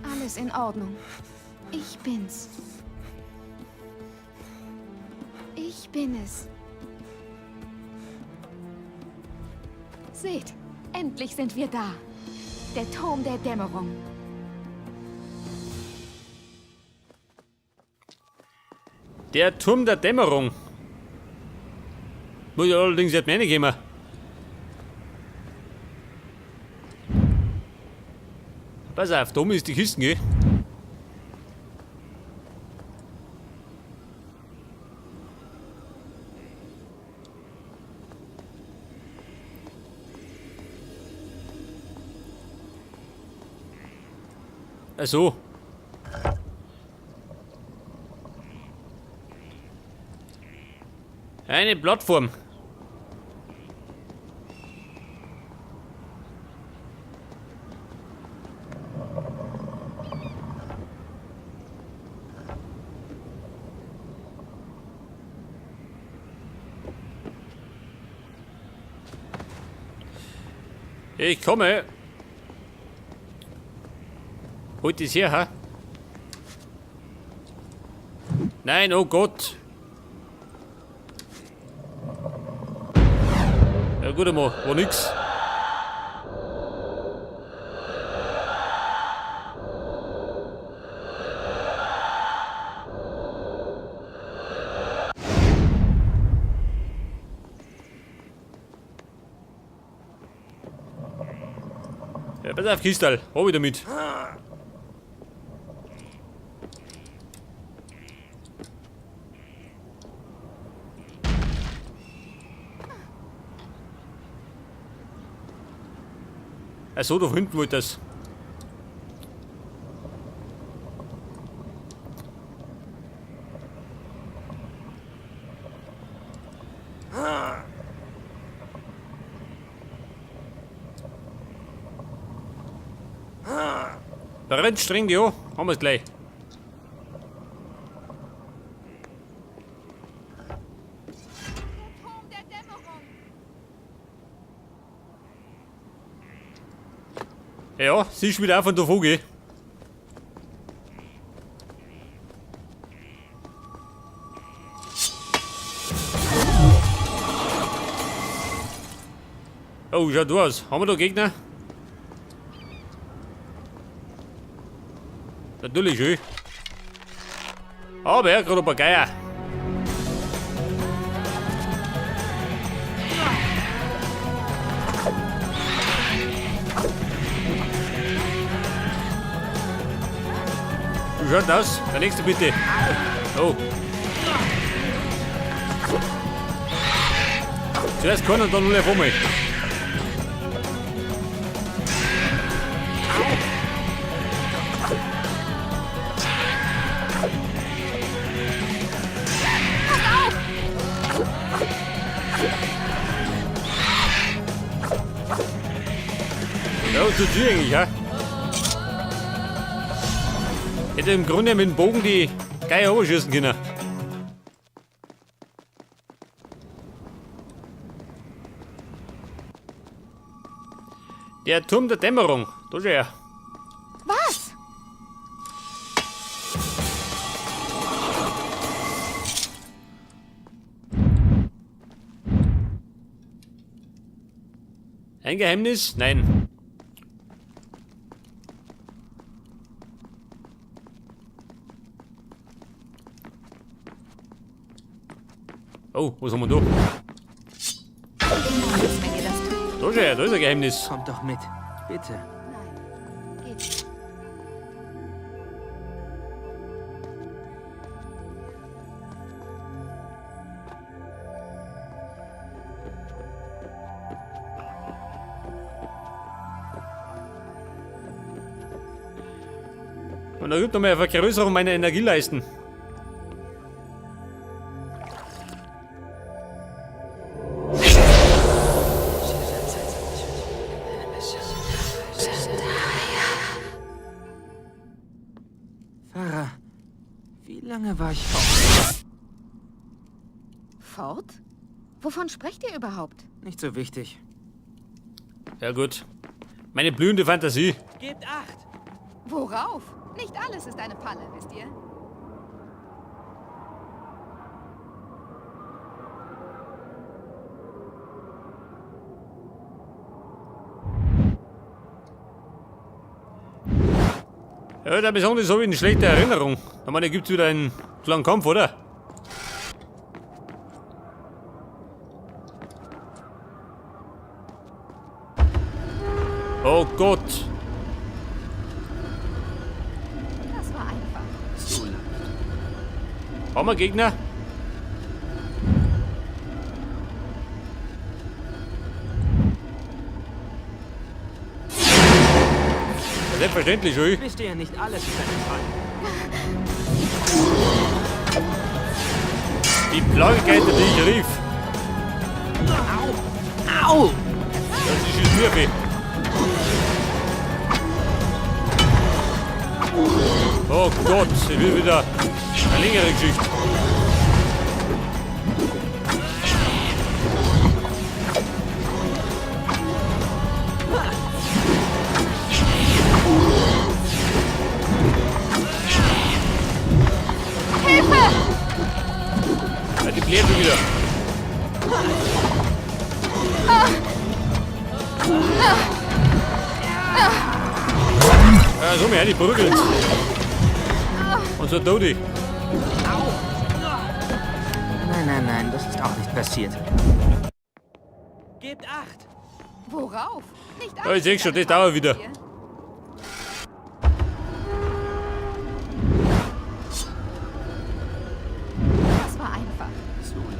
Alles in Ordnung. Ich bin's. Ich bin es. Seht, endlich sind wir da. Der Turm der Dämmerung. Der Turm der Dämmerung. Muss ja allerdings nicht mehr reingehen. Pass auf, da oben ist die Kiste, gell? Ach so. Eine Plattform. Ich komme. Holt das her, ha? Nein, oh Gott. Ja gut einmal, war nix. Ja, pass auf, Kistal, hab ich damit. Achso, da hinten wollte das. Da rennt streng, ja, haben wir es gleich. Turm der Dämmerung. Ja, sie ist wieder auf und davon, geh. Oh, schau du aus. Haben wir da Gegner? Natürlich schön. Aber ja, gerade ein paar Geier. Wie schaut denn aus? Der nächste bitte. Oh. Zuerst keiner und dann nur auf einmal. Ja, was tut sie eigentlich, ja? Hätte im Grunde mit dem Bogen die Geier überschießen können. Der Turm der Dämmerung. Da schau her. Was? Ein Geheimnis? Nein. Oh, was haben wir da? Alles, wenn ihr das tut. Da schau her, da ist ein Geheimnis. Kommt doch mit, bitte. Nein. Geht. Und da gibt noch mal eine Vergrößerung meiner Energieleisten. Farah, wie lange war ich fort? Fort? Wovon sprecht ihr überhaupt? Nicht so wichtig. Ja gut. Meine blühende Fantasie. Gebt acht! Worauf? Nicht alles ist eine Falle, wisst ihr? Ja, der besonders habe ich eine schlechte Erinnerung. Ich meine, da gibt's wieder einen kleinen Kampf, oder? Oh Gott. Das war einfach. Zu leicht. Haben wir Gegner? Selbstverständlich, ui. Wisst ihr, nicht alles ist eine Falle. Die Plagegeiter, die ich rief. Au! Au! Das ist jetzt mir weh. Oh Gott, ich will wieder eine längere Geschichte. Ja, die bläht schon wieder. Ja, so mir die prügelt. Und so Dodi. Nein, das ist auch nicht passiert. Gebt acht! Worauf? Nicht Ja, ich sehe schon, das dauert wieder. wisst ihr? Das war einfach. Zu leicht.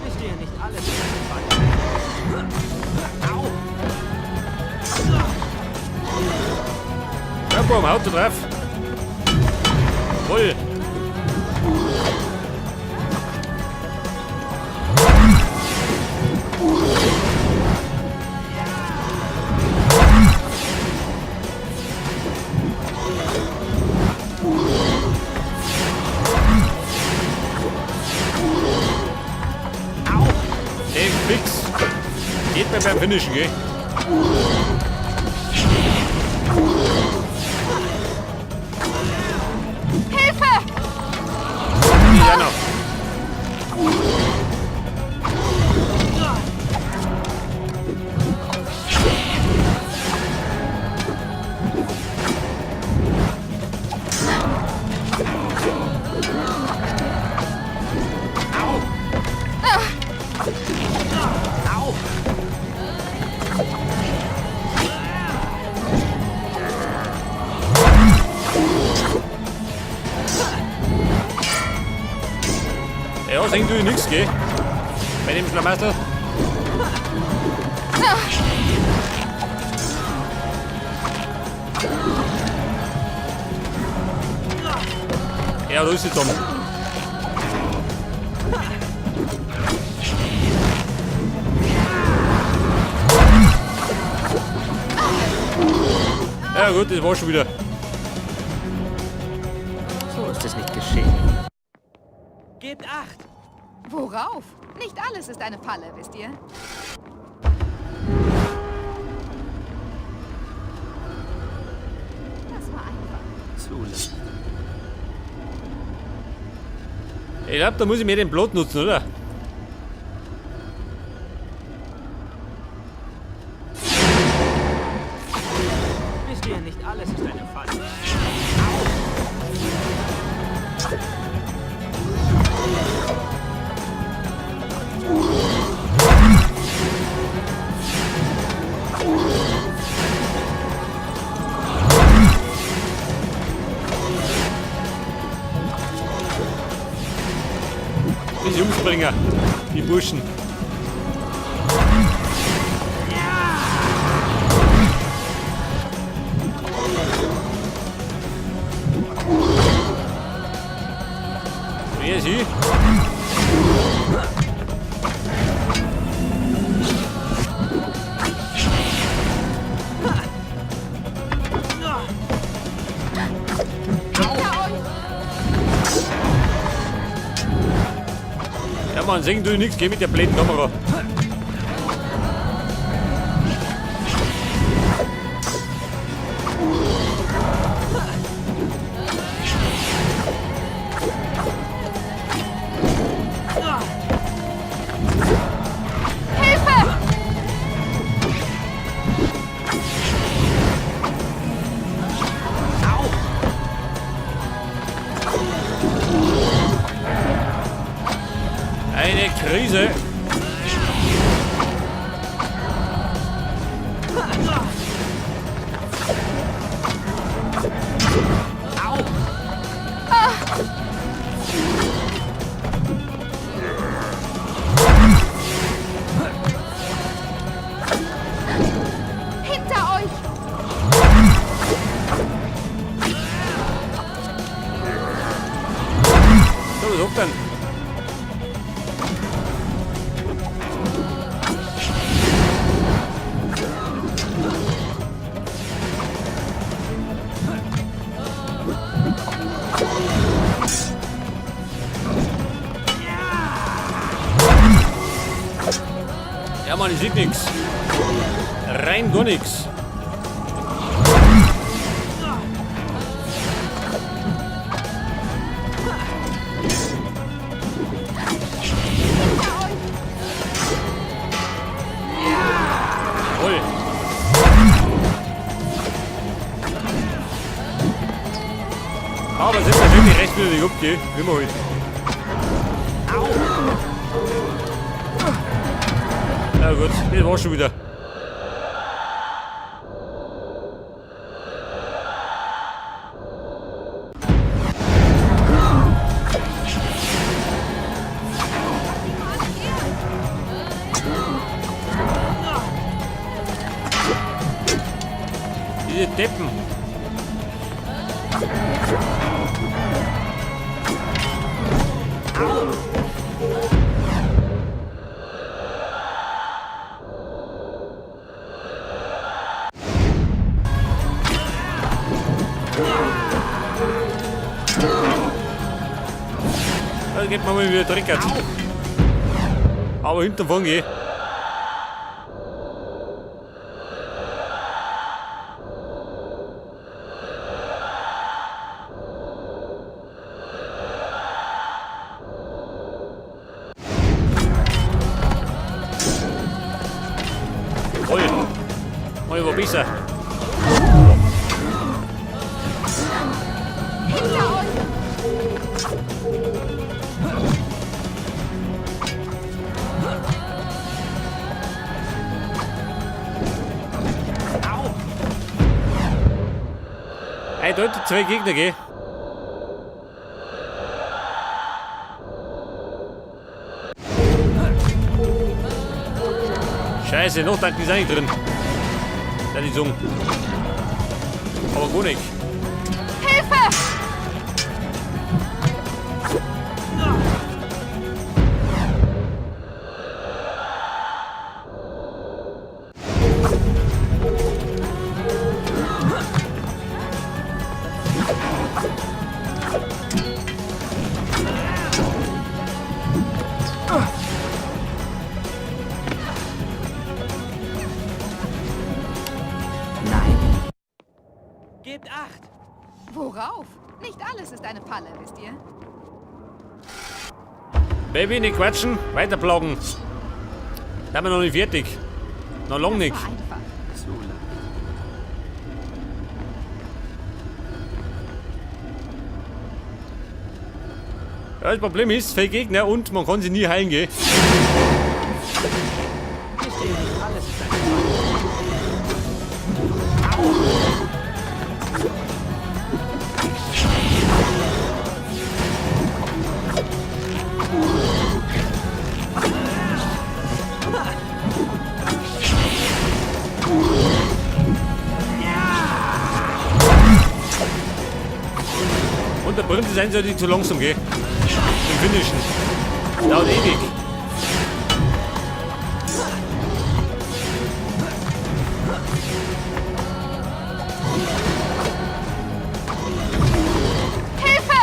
Wisst ihr, nicht alles ist eine Falle. Au! Ja, komm, haut drauf. Voll. Ey, fix. Geht mir beim Finishen, gell? Hilfe! Ja, noch. Ja, sehen tue ich nichts, gell? Bei dem Schlamassel. Ja, da ist sie dumm. Ja gut, das war schon wieder. So ist es nicht geschehen. Gebt acht! Worauf? Nicht alles ist eine Falle, wisst ihr? Das war einfach. Zu leicht. Ich glaube, da muss ich mir den Plot nutzen, oder? Wisst ihr, nicht alles ist eine Falle. Die Jungsbringer, die Burschen. Wer ist sie? man, sehen du nichts, geh mit der blöden Kamera. Eine Krise. Hinter euch! So, was auch dann? Ja, Mann, ich sehe nix. Rein gar nix. Jawohl. Aber sind wir wirklich recht wieder nicht abgehen. Wie wir heute. Na gut, das war schon wieder. Diese Deppen. Da geht man mal wieder dreckert. Aber hinten fange ich. Voll. Mal über besser. Hinter euch! Hey, dort zwei Gegner, gell? Scheiße, noch da ist eigentlich drin. Da ist um. Aber gut nicht. Hilfe! Gebt Acht! Worauf? Nicht alles ist eine Falle, wisst ihr? Baby, nicht quatschen, weiter plagen. Da sind wir noch nicht fertig. Noch lang nicht. Das war einfach. Zu lang. Ja, das Problem ist, viele Gegner und man kann sie nie heilen gehen. Wisst ihr nicht, alles ist eine Falle. Und der Bremse sein sollte nicht zu langsam gehen. Im Finishen. Dauert ewig. Hilfe!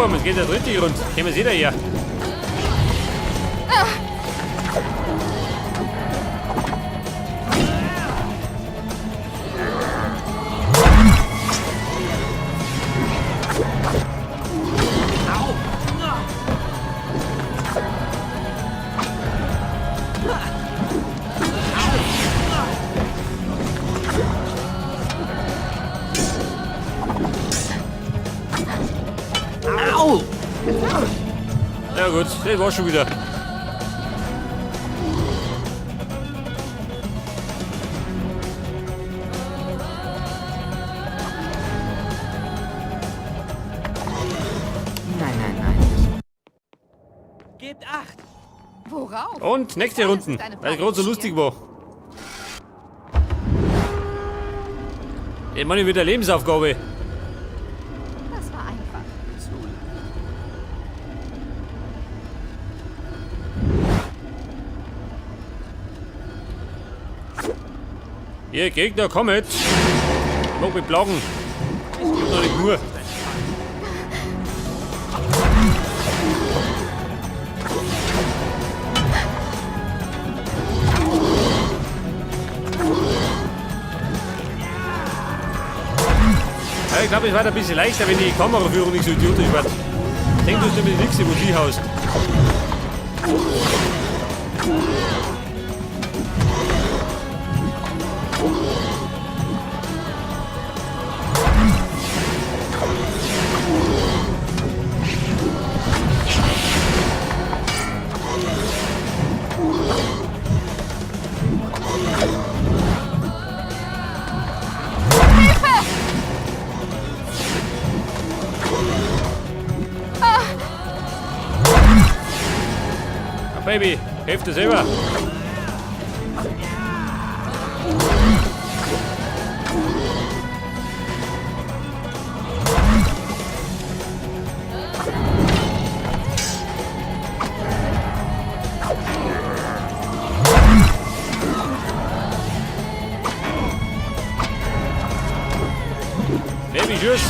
Turm, es geht ja richtig rund. Können wir sehen hier. Au! Ja gut, das war schon wieder. Nein, nein, nein. Gebt acht! Worauf? Und nächste Das Runden, ist eine weil es gerade so Frage. lustig war. Ich meine wieder Lebensaufgabe. Das war einfach. Ihr Gegner, kommt! Mach mich plagen! Das gibt doch nicht nur! Ja, ich glaube, es war ein bisschen leichter, wenn die Kameraführung nicht so idiotisch wird. Denk du nämlich nichts, wo sie haust. Baby, hilf dir selber. Baby, tschüss.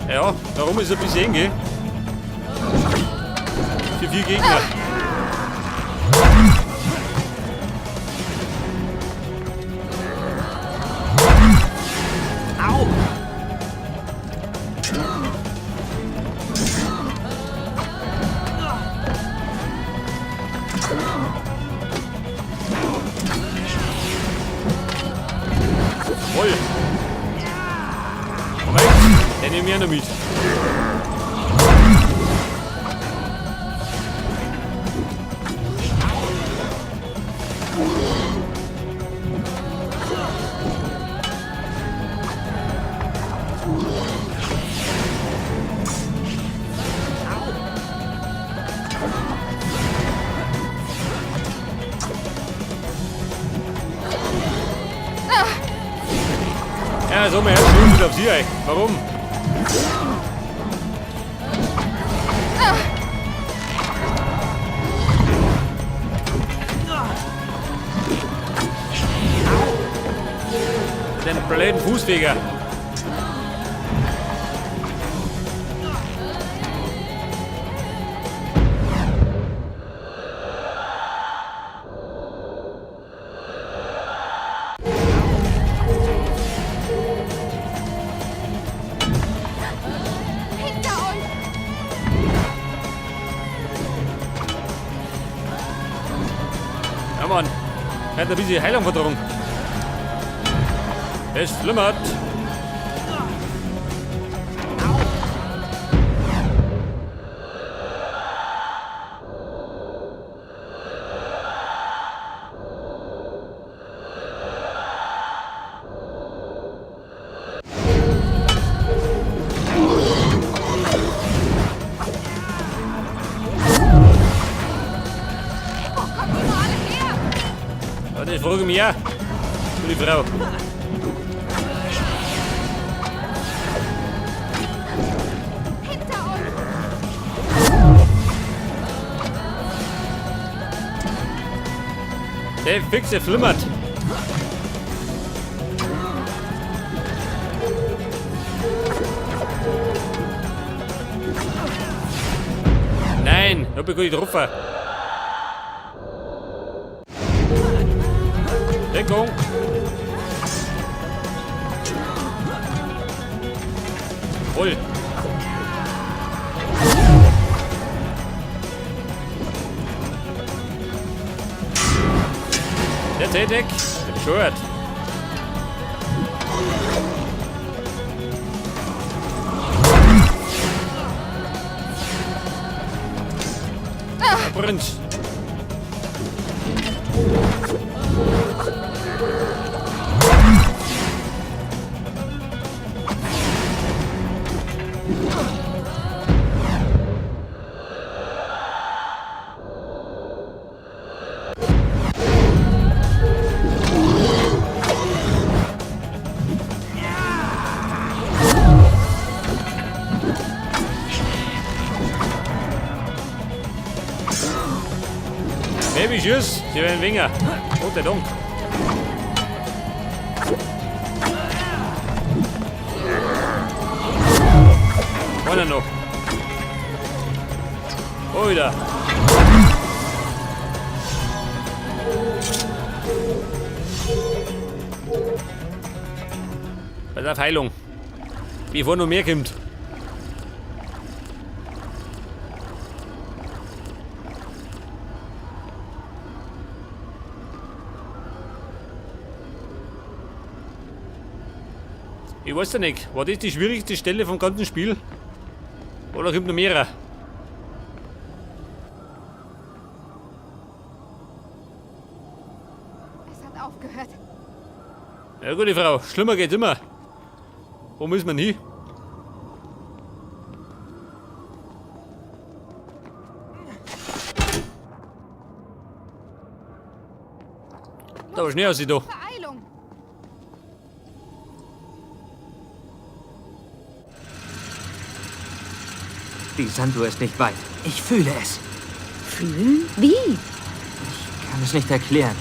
Ja, darum ist es ein bisschen eng, gell? Für 4 Gegner. Au! Voll. Moment, den nehmen wir noch mit. Ja, so, mein Herz schwimmt wieder auf sie, ey. Warum? Den blöden Fußfeger. Hinter euch! Ja, Mann. Hat ein bisschen Heilung verdrungen. Es flimmert. Wo kommt die nur alle her? Und ich frage mich ja, für die Frau. Hinter euch! Der Fixe flimmert. Nein, da bekomme ich drauf. Deckung. Voll. Der Tätig. Bescheuert. Brennt. Baby Schuss, sie werden Winger. Und der Donk. Vorne noch. Oh, wieder. Pass auf Heilung. Bevor noch mehr kommt. Ich weiß ja nicht, war das die schwierigste Stelle vom ganzen Spiel? Oder kommt noch mehrere? Es hat aufgehört. Ja, gute Frau, schlimmer geht's immer. Wo muss man hin? Da war schnell aus sie da. Beeilung. Die Sanduhr ist nicht weit. Ich fühle es. Fühlen? Wie? Ich kann es nicht erklären.